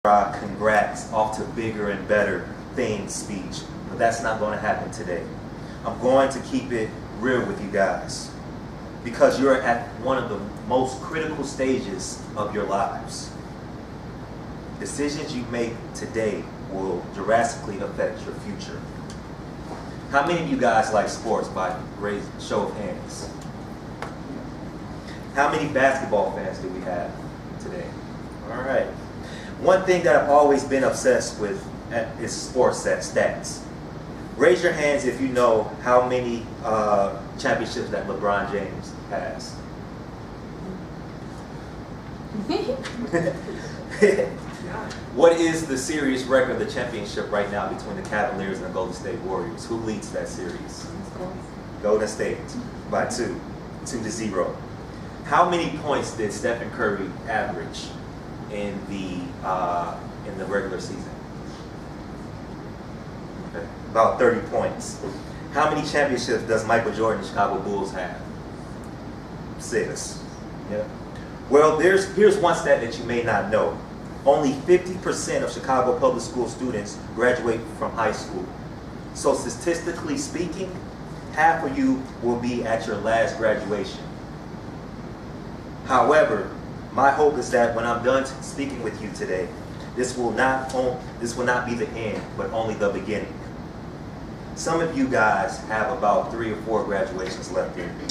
Congrats off to bigger and better things speech, but that's not going to happen today. I'm going to keep it real with you guys because you're at one of the most critical stages of your lives. Decisions you make today will drastically affect your future. How many of you guys like sports by raise show of hands? How many basketball fans do we have today? All right. One thing that I've always been obsessed with is sports stats. Raise your hands if you know how many championships that LeBron James has. What is the series record of the championship right now between the Cavaliers and the Golden State Warriors? Who leads that series? Golden State by 2-0. How many points did Stephen Curry average in the regular season? Okay. About 30 points. How many championships does Michael Jordan and Chicago Bulls have? 6. Yeah. Well, here's one stat that you may not know. Only 50% of Chicago public school students graduate from high school. So statistically speaking, half of you will be at your last graduation. However, my hope is that when I'm done speaking with you today, this will not be the end, but only the beginning. Some of you guys have about 3 or 4 graduations left in you.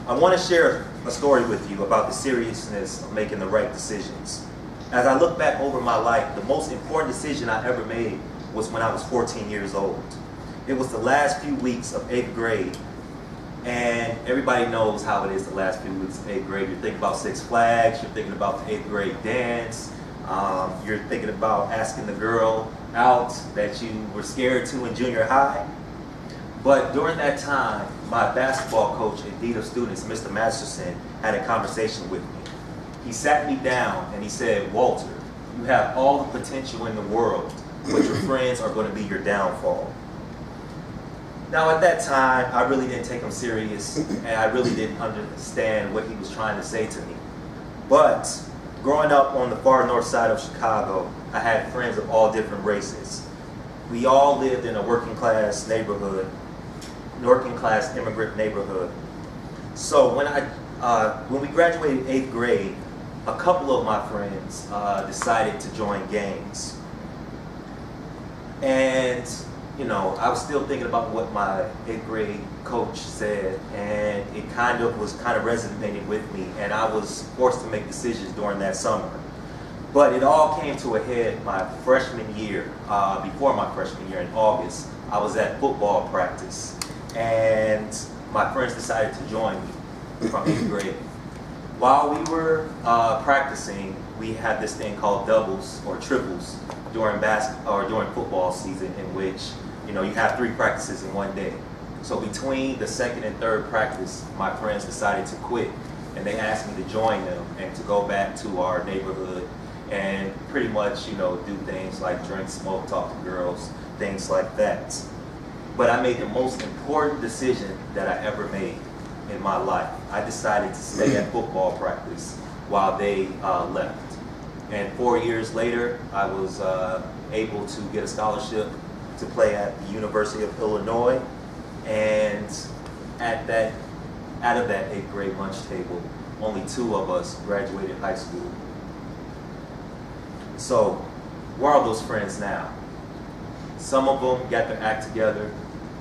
I want to share a story with you about the seriousness of making the right decisions. As I look back over my life, the most important decision I ever made was when I was 14 years old. It was the last few weeks of 8th grade. And everybody knows how it is the last few weeks of 8th grade. You're thinking about Six Flags, you're thinking about the 8th grade dance, you're thinking about asking the girl out that you were scared to in junior high. But during that time, my basketball coach and dean of students, Mr. Masterson, had a conversation with me. He sat me down and he said, "Walter, you have all the potential in the world, but your friends are going to be your downfall." Now at that time, I really didn't take him serious and I really didn't understand what he was trying to say to me. But growing up on the far north side of Chicago, I had friends of all different races. We all lived in a working class neighborhood, working class immigrant neighborhood. So when we graduated 8th grade, a couple of my friends decided to join gangs. And you know, I was still thinking about what my 8th grade coach said, and it kind of resonated with me, and I was forced to make decisions during that summer. But it all came to a head my freshman year. Before my freshman year in August, I was at football practice, and my friends decided to join me from 8th grade. While we were practicing, we had this thing called doubles or triples during football season, in which you have 3 practices in one day. So between the second and third practice, my friends decided to quit, and they asked me to join them and to go back to our neighborhood and pretty much do things like drink, smoke, talk to girls, things like that. But I made the most important decision that I ever made in my life. I decided to stay at football practice while they left. And 4 years later, I was able to get a scholarship to play at the University of Illinois. And out of that 8th grade lunch table, only 2 of us graduated high school. So where are those friends now? Some of them got their act together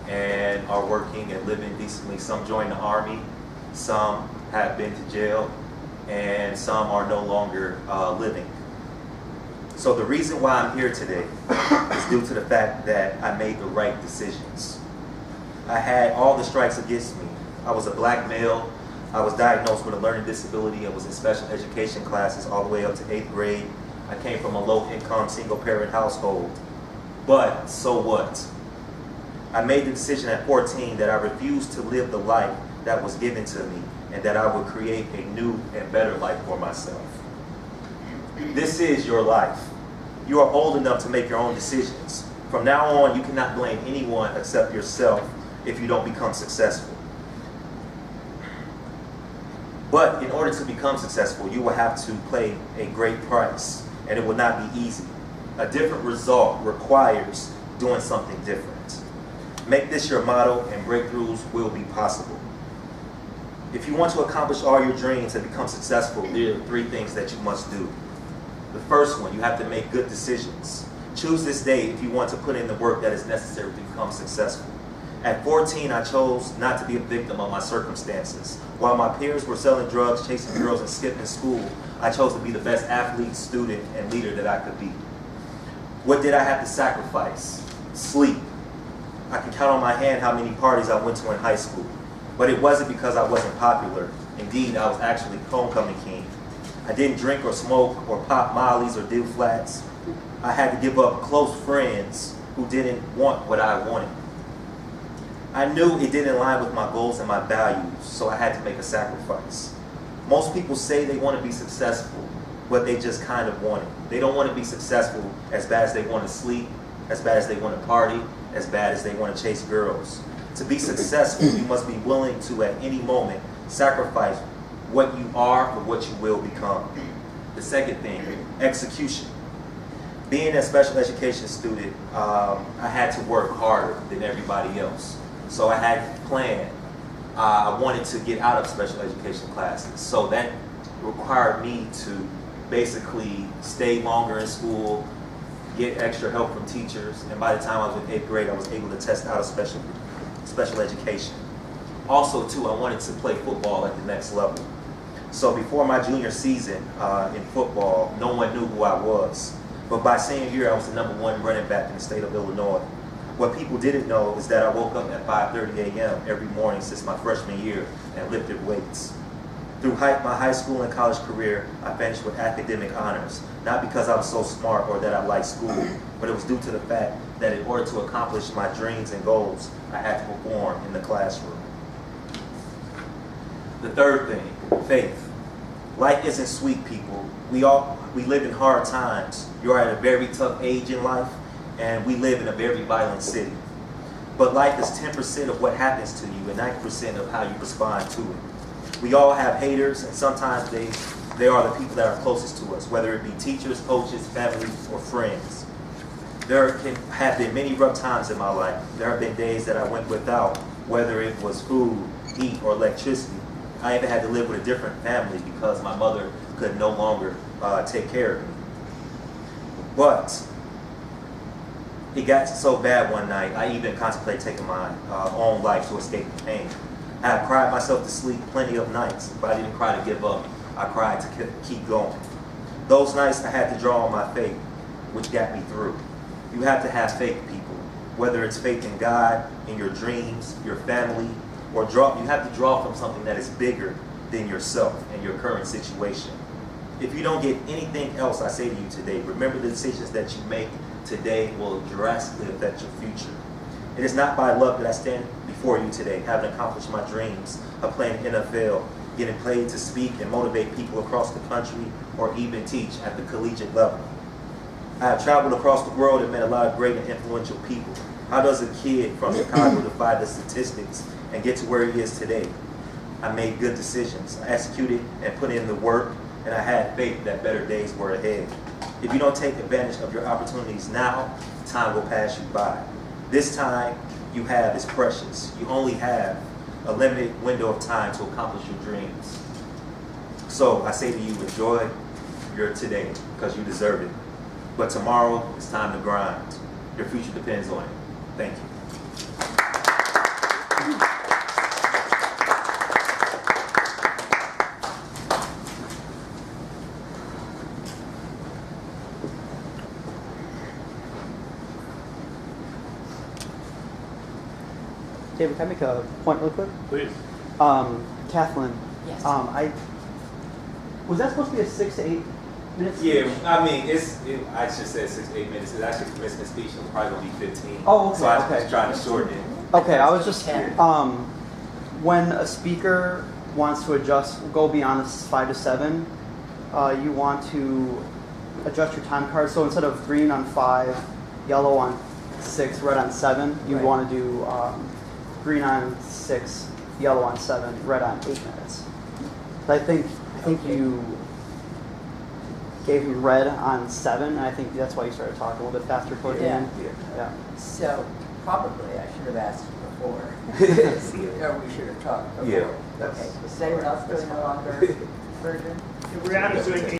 and are working and living decently. Some joined the Army, some have been to jail, and some are no longer living. So the reason why I'm here today is due to the fact that I made the right decisions. I had all the strikes against me. I was a black male. I was diagnosed with a learning disability. I was in special education classes all the way up to 8th grade. I came from a low-income, single-parent household. But so what? I made the decision at 14 that I refused to live the life that was given to me, and that I would create a new and better life for myself. This is your life. You are old enough to make your own decisions. From now on, you cannot blame anyone except yourself if you don't become successful. But in order to become successful, you will have to pay a great price, and it will not be easy. A different result requires doing something different. Make this your motto, and breakthroughs will be possible. If you want to accomplish all your dreams and become successful, there are 3 things that you must do. The first one, you have to make good decisions. Choose this day if you want to put in the work that is necessary to become successful. At 14, I chose not to be a victim of my circumstances. While my peers were selling drugs, chasing girls, and skipping school, I chose to be the best athlete, student, and leader that I could be. What did I have to sacrifice? Sleep. I can count on my hand how many parties I went to in high school. But it wasn't because I wasn't popular. Indeed, I was actually homecoming king. I didn't drink or smoke or pop mollies or do flats. I had to give up close friends who didn't want what I wanted. I knew it didn't align with my goals and my values, so I had to make a sacrifice. Most people say they want to be successful, but they just kind of want it. They don't want to be successful as bad as they want to sleep, as bad as they want to party, as bad as they want to chase girls. To be successful, you must be willing to, at any moment, sacrifice what you are for what you will become. The second thing, execution. Being a special education student, I had to work harder than everybody else. So I had a plan. I wanted to get out of special education classes. So that required me to basically stay longer in school, get extra help from teachers, and by the time I was in 8th grade, I was able to test out of special education. Also, too, I wanted to play football at the next level. So before my junior season in football, no one knew who I was. But by senior year, I was the #1 running back in the state of Illinois. What people didn't know is that I woke up at 5:30 a.m. every morning since my freshman year and lifted weights. Through my high school and college career, I finished with academic honors, not because I was so smart or that I liked school, but it was due to the fact that in order to accomplish my dreams and goals, I had to perform in the classroom. The third thing, faith. Life isn't sweet, people. We live in hard times. You're at a very tough age in life, and we live in a very violent city. But life is 10% of what happens to you and 90% of how you respond to it. We all have haters, and sometimes they are the people that are closest to us, whether it be teachers, coaches, family, or friends. There have been many rough times in my life. There have been days that I went without, whether it was food, heat, or electricity. I even had to live with a different family because my mother could no longer take care of me. But it got so bad one night, I even contemplated taking my own life to escape the pain. I had cried myself to sleep plenty of nights, but I didn't cry to give up. I cried to keep going. Those nights I had to draw on my faith, which got me through. You have to have faith, people. Whether it's faith in God, in your dreams, your family, or you have to draw from something that is bigger than yourself and your current situation. If you don't get anything else I say to you today, remember the decisions that you make today will drastically affect your future. It is not by luck that I stand before you today, having accomplished my dreams of playing NFL, getting paid to speak and motivate people across the country, or even teach at the collegiate level. I have traveled across the world and met a lot of great and influential people. How does a kid from Chicago defy the statistics and get to where he is today? I made good decisions. I executed and put in the work, and I had faith that better days were ahead. If you don't take advantage of your opportunities now, time will pass you by. This time you have is precious. You only have a limited window of time to accomplish your dreams. So I say to you, enjoy your today because you deserve it. But tomorrow it's time to grind. Your future depends on it. Thank you. David, can I make a point really quick? Please. Kathleen. Yes. Was that supposed to be a 6 to 8 minutes? Yeah, I mean, I just said 6 to 8 minutes. It's actually a commencement speech, so it's probably going to be 15. Oh, okay. So I was trying to shorten it. Okay, I was just, when a speaker wants to go beyond 5 to 7, you want to adjust your time card. So instead of green on 5, yellow on 6, red on 7, you Right. want to do green on 6, yellow on 7, red on 8 minutes. I think you gave him red on 7, and I think that's why you started talking a little bit faster toward the end. Yeah. So probably I should have asked before. Or we should have talked before. Yeah. Okay. Is anyone else doing a longer version? Brianna's doing